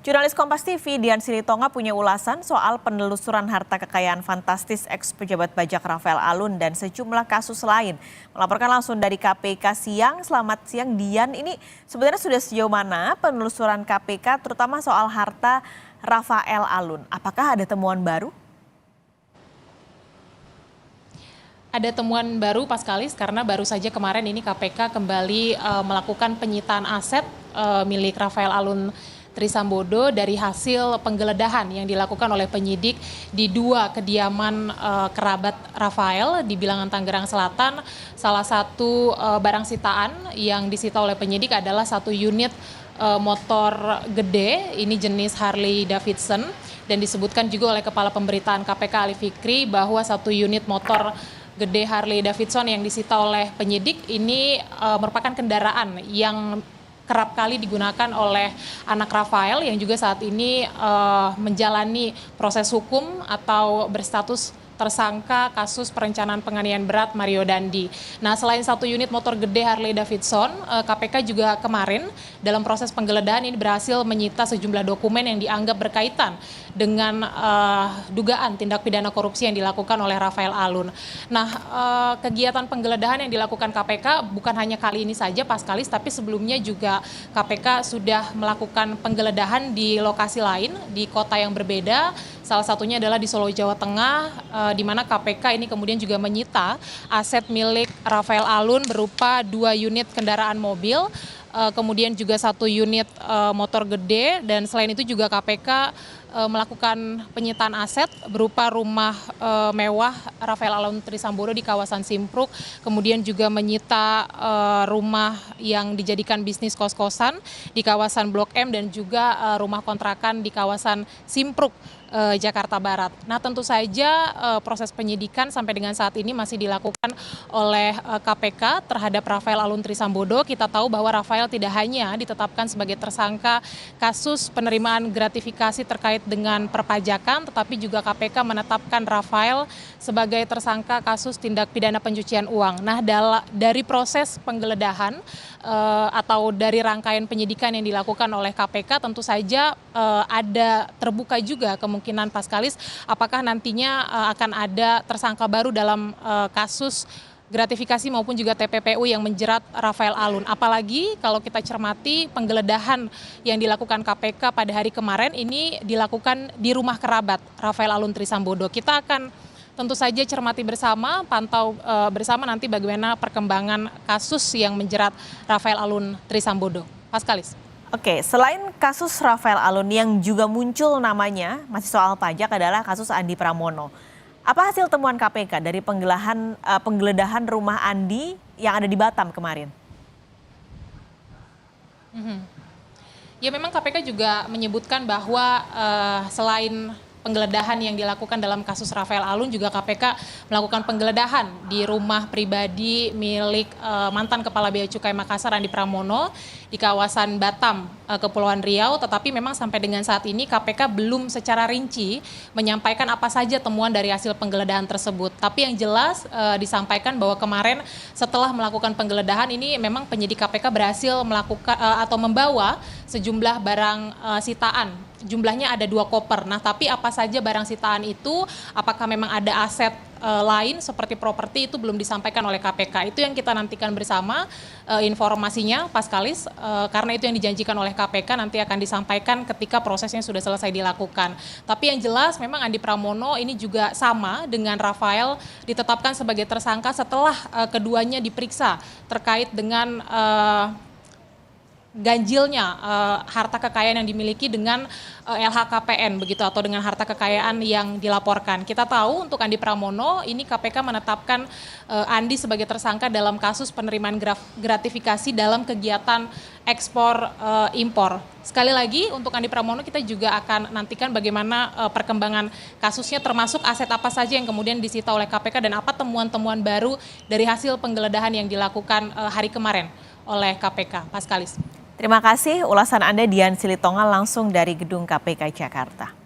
Jurnalis Kompas TV Dian Silitonga punya ulasan soal penelusuran harta kekayaan fantastis ex-pejabat pajak Rafael Alun dan sejumlah kasus lain. Melaporkan langsung dari KPK siang. Selamat siang Dian, ini sebenarnya sudah sejauh mana penelusuran KPK terutama soal harta Rafael Alun? Apakah ada temuan baru? Ada temuan baru Paskalis karena baru saja kemarin ini KPK kembali melakukan penyitaan aset milik Rafael Alun Trisambodo dari hasil penggeledahan yang dilakukan oleh penyidik di dua kediaman kerabat Rafael di Bilangan Tangerang Selatan. Salah satu barang sitaan yang disita oleh penyidik adalah satu unit motor gede, ini jenis Harley Davidson, dan disebutkan juga oleh Kepala Pemberitaan KPK Ali Fikri bahwa satu unit motor gede Harley Davidson yang disita oleh penyidik ini merupakan kendaraan yang kerap kali digunakan oleh anak Rafael yang juga saat ini menjalani proses hukum atau berstatus tersangka kasus perencanaan penganiayaan berat Mario Dandi. Nah, selain satu unit motor gede Harley Davidson, KPK juga kemarin dalam proses penggeledahan ini berhasil menyita sejumlah dokumen yang dianggap berkaitan dengan dugaan tindak pidana korupsi yang dilakukan oleh Rafael Alun. Nah, kegiatan penggeledahan yang dilakukan KPK bukan hanya kali ini saja Paskalis, tapi sebelumnya juga KPK sudah melakukan penggeledahan di lokasi lain, di kota yang berbeda. Salah satunya adalah di Solo, Jawa Tengah, di mana KPK ini kemudian juga menyita aset milik Rafael Alun berupa 2 unit kendaraan mobil, kemudian juga 1 unit motor gede, dan selain itu juga KPK melakukan penyitaan aset berupa rumah mewah Rafael Alun Trisambodo di kawasan Simpruk, kemudian juga menyita rumah yang dijadikan bisnis kos-kosan di kawasan Blok M dan juga rumah kontrakan di kawasan Simpruk, Jakarta Barat. Nah, tentu saja proses penyidikan sampai dengan saat ini masih dilakukan oleh KPK terhadap Rafael Alun Trisambodo. Kita tahu bahwa Rafael tidak hanya ditetapkan sebagai tersangka kasus penerimaan gratifikasi terkait dengan perpajakan, tetapi juga KPK menetapkan Rafael sebagai tersangka kasus tindak pidana pencucian uang. Nah, dari proses penggeledahan atau dari rangkaian penyidikan yang dilakukan oleh KPK, tentu saja ada terbuka juga kemungkinan Paskalis apakah nantinya akan ada tersangka baru dalam kasus gratifikasi maupun juga TPPU yang menjerat Rafael Alun. Apalagi kalau kita cermati penggeledahan yang dilakukan KPK pada hari kemarin ini dilakukan di rumah kerabat Rafael Alun Trisambodo. Kita akan tentu saja cermati bersama, pantau bersama nanti bagaimana perkembangan kasus yang menjerat Rafael Alun Trisambodo. Paskalis. Oke, selain kasus Rafael Alun yang juga muncul namanya masih soal pajak adalah kasus Andi Pramono. Apa hasil temuan KPK dari penggeledahan rumah Andi yang ada di Batam kemarin? Ya, memang KPK juga menyebutkan bahwa selain penggeledahan yang dilakukan dalam kasus Rafael Alun, juga KPK melakukan penggeledahan di rumah pribadi milik mantan Kepala Bea Cukai Makassar Andi Pramono di kawasan Batam, Kepulauan Riau. Tetapi memang sampai dengan saat ini KPK belum secara rinci menyampaikan apa saja temuan dari hasil penggeledahan tersebut. Tapi yang jelas disampaikan bahwa kemarin setelah melakukan penggeledahan ini memang penyidik KPK berhasil melakukan atau membawa sejumlah barang sitaan. Jumlahnya ada 2 koper. Nah, tapi apa saja barang sitaan itu, apakah memang ada aset lain seperti properti, itu belum disampaikan oleh KPK. Itu yang kita nantikan bersama informasinya, Paskalis, karena itu yang dijanjikan oleh KPK nanti akan disampaikan ketika prosesnya sudah selesai dilakukan. Tapi yang jelas memang Andi Pramono ini juga sama dengan Rafael ditetapkan sebagai tersangka setelah keduanya diperiksa terkait dengan ganjilnya harta kekayaan yang dimiliki dengan LHKPN begitu, atau dengan harta kekayaan yang dilaporkan. Kita tahu untuk Andi Pramono ini KPK menetapkan Andi sebagai tersangka dalam kasus penerimaan gratifikasi dalam kegiatan ekspor impor. Sekali lagi untuk Andi Pramono kita juga akan nantikan bagaimana perkembangan kasusnya, termasuk aset apa saja yang kemudian disita oleh KPK dan apa temuan-temuan baru dari hasil penggeledahan yang dilakukan hari kemarin oleh KPK. Paskalis. Terima kasih ulasan Anda Dian Silitonga langsung dari Gedung KPK Jakarta.